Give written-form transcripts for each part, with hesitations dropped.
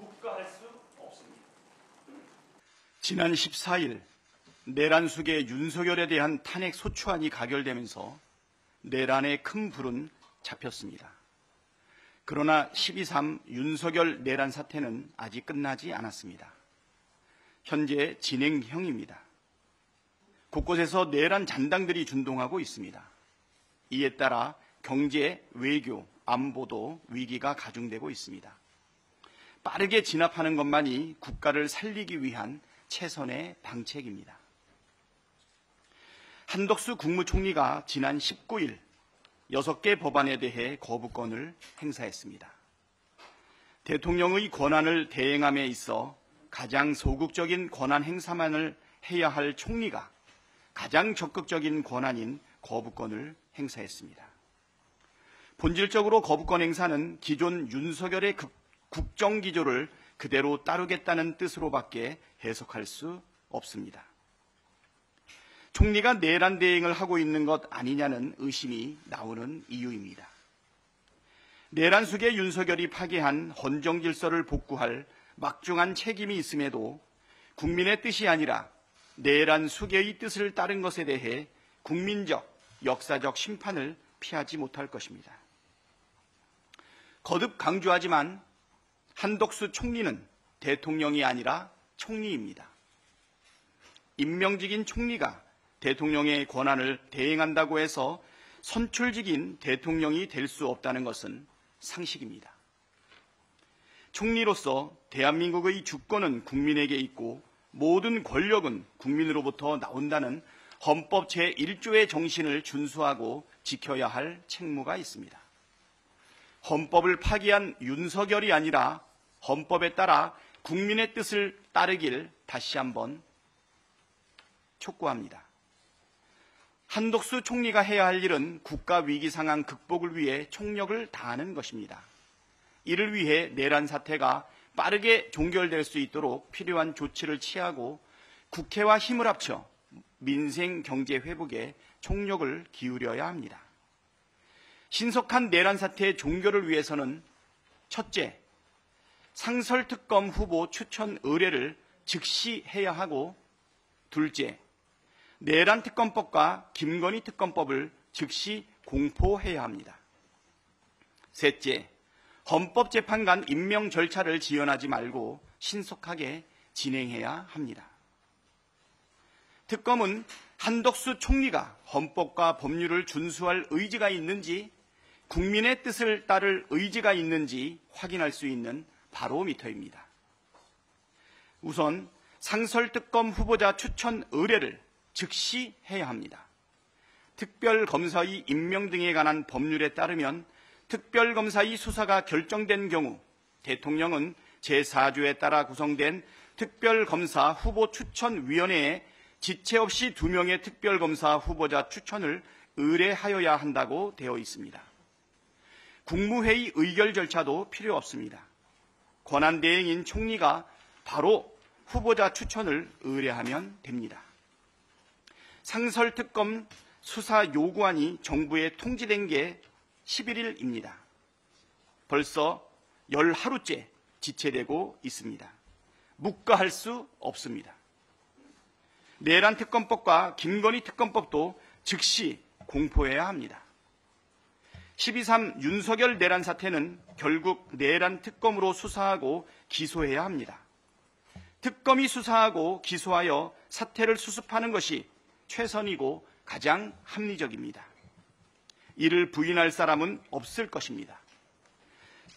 묵과할 수 없습니다. 지난 14일 내란숙의 윤석열에 대한 탄핵 소추안이 가결되면서 내란의 큰 불은 잡혔습니다. 그러나 12.3 윤석열 내란 사태는 아직 끝나지 않았습니다. 현재 진행형입니다. 곳곳에서 내란 잔당들이 준동하고 있습니다. 이에 따라 경제, 외교, 안보도 위기가 가중되고 있습니다. 빠르게 진압하는 것만이 국가를 살리기 위한 최선의 방책입니다. 한덕수 국무총리가 지난 19일 6개 법안에 대해 거부권을 행사했습니다. 대통령의 권한을 대행함에 있어 가장 소극적인 권한 행사만을 해야 할 총리가 가장 적극적인 권한인 거부권을 행사했습니다. 본질적으로 거부권 행사는 기존 윤석열의 국정기조를 그대로 따르겠다는 뜻으로밖에 해석할 수 없습니다. 총리가 내란 대행을 하고 있는 것 아니냐는 의심이 나오는 이유입니다. 내란 속에 윤석열이 파괴한 헌정 질서를 복구할 막중한 책임이 있음에도 국민의 뜻이 아니라 내란 수계의 뜻을 따른 것에 대해 국민적, 역사적 심판을 피하지 못할 것입니다. 거듭 강조하지만 한덕수 총리는 대통령이 아니라 총리입니다. 임명직인 총리가 대통령의 권한을 대행한다고 해서 선출직인 대통령이 될 수 없다는 것은 상식입니다. 총리로서 대한민국의 주권은 국민에게 있고 모든 권력은 국민으로부터 나온다는 헌법 제1조의 정신을 준수하고 지켜야 할 책무가 있습니다. 헌법을 파기한 윤석열이 아니라 헌법에 따라 국민의 뜻을 따르길 다시 한번 촉구합니다. 한덕수 총리가 해야 할 일은 국가 위기 상황 극복을 위해 총력을 다하는 것입니다. 이를 위해 내란 사태가 빠르게 종결될 수 있도록 필요한 조치를 취하고 국회와 힘을 합쳐 민생 경제 회복에 총력을 기울여야 합니다. 신속한 내란 사태의 종결을 위해서는 첫째, 상설특검 후보 추천 의뢰를 즉시 해야 하고 둘째, 내란특검법과 김건희 특검법을 즉시 공포해야 합니다. 셋째, 헌법재판관 임명 절차를 지연하지 말고 신속하게 진행해야 합니다. 특검은 한덕수 총리가 헌법과 법률을 준수할 의지가 있는지 국민의 뜻을 따를 의지가 있는지 확인할 수 있는 바로미터입니다. 우선 상설특검 후보자 추천 의뢰를 즉시 해야 합니다. 특별검사의 임명 등에 관한 법률에 따르면 특별검사의 수사가 결정된 경우 대통령은 제4조에 따라 구성된 특별검사 후보 추천위원회에 지체 없이 2명의 특별검사 후보자 추천을 의뢰하여야 한다고 되어 있습니다. 국무회의 의결 절차도 필요 없습니다. 권한대행인 총리가 바로 후보자 추천을 의뢰하면 됩니다. 상설특검 수사 요구안이 정부에 통지된 게 11일입니다. 벌써 10하루째 지체되고 있습니다. 묵과할 수 없습니다. 내란특검법과 김건희 특검법도 즉시 공포해야 합니다. 12.3 윤석열 내란 사태는 결국 내란특검으로 수사하고 기소해야 합니다. 특검이 수사하고 기소하여 사태를 수습하는 것이 최선이고 가장 합리적입니다. 이를 부인할 사람은 없을 것입니다.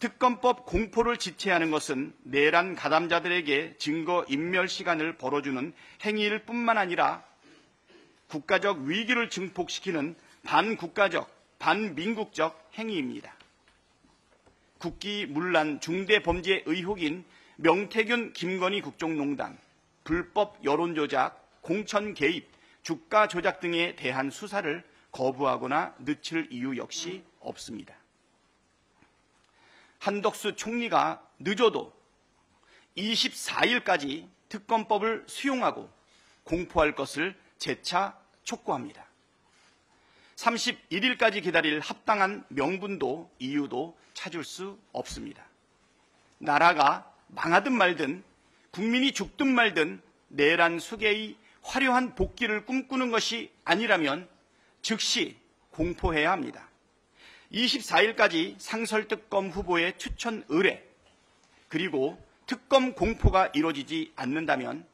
특검법 공포를 지체하는 것은 내란 가담자들에게 증거 인멸 시간을 벌어주는 행위일 뿐만 아니라 국가적 위기를 증폭시키는 반국가적, 반민국적 행위입니다. 국기문란 중대범죄 의혹인 명태균 김건희 국정농단, 불법 여론조작, 공천 개입, 주가 조작 등에 대한 수사를 거부하거나 늦출 이유 역시 없습니다. 한덕수 총리가 늦어도 24일까지 특검법을 수용하고 공포할 것을 재차 촉구합니다. 31일까지 기다릴 합당한 명분도 이유도 찾을 수 없습니다. 나라가 망하든 말든 국민이 죽든 말든 내란 수계의 화려한 복귀를 꿈꾸는 것이 아니라면 즉시 공포해야 합니다. 24일까지 상설특검 후보의 추천 의뢰 그리고 특검 공포가 이루어지지 않는다면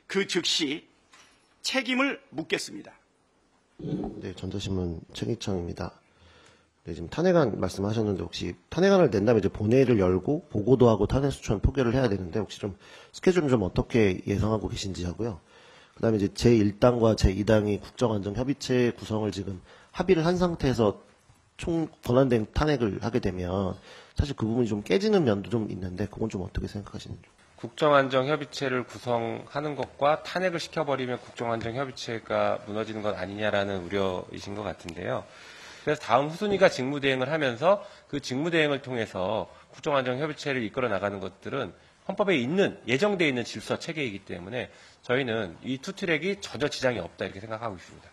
그 즉시 책임을 묻겠습니다. 네, 전자신문 최기창입니다. 네, 지금 탄핵안 말씀하셨는데 혹시 탄핵안을 낸다면 이제 본회의를 열고 보고도 하고 탄핵 소추안 표결을 해야 되는데 혹시 좀 스케줄은 좀 어떻게 예상하고 계신지 하고요. 그다음에 이제 제1당과 제2당이 국정안정협의체 구성을 지금 합의를 한 상태에서 총 권한대행 탄핵을 하게 되면 사실 그 부분이 좀 깨지는 면도 좀 있는데 그건 좀 어떻게 생각하시는지. 국정안정협의체를 구성하는 것과 탄핵을 시켜버리면 국정안정협의체가 무너지는 것 아니냐라는 우려이신 것 같은데요. 그래서 다음 후순위가 직무대행을 하면서 그 직무대행을 통해서 국정안정협의체를 이끌어 나가는 것들은 헌법에 있는 예정되어 있는 질서 체계이기 때문에 저희는 이 투 트랙이 전혀 지장이 없다 이렇게 생각하고 있습니다.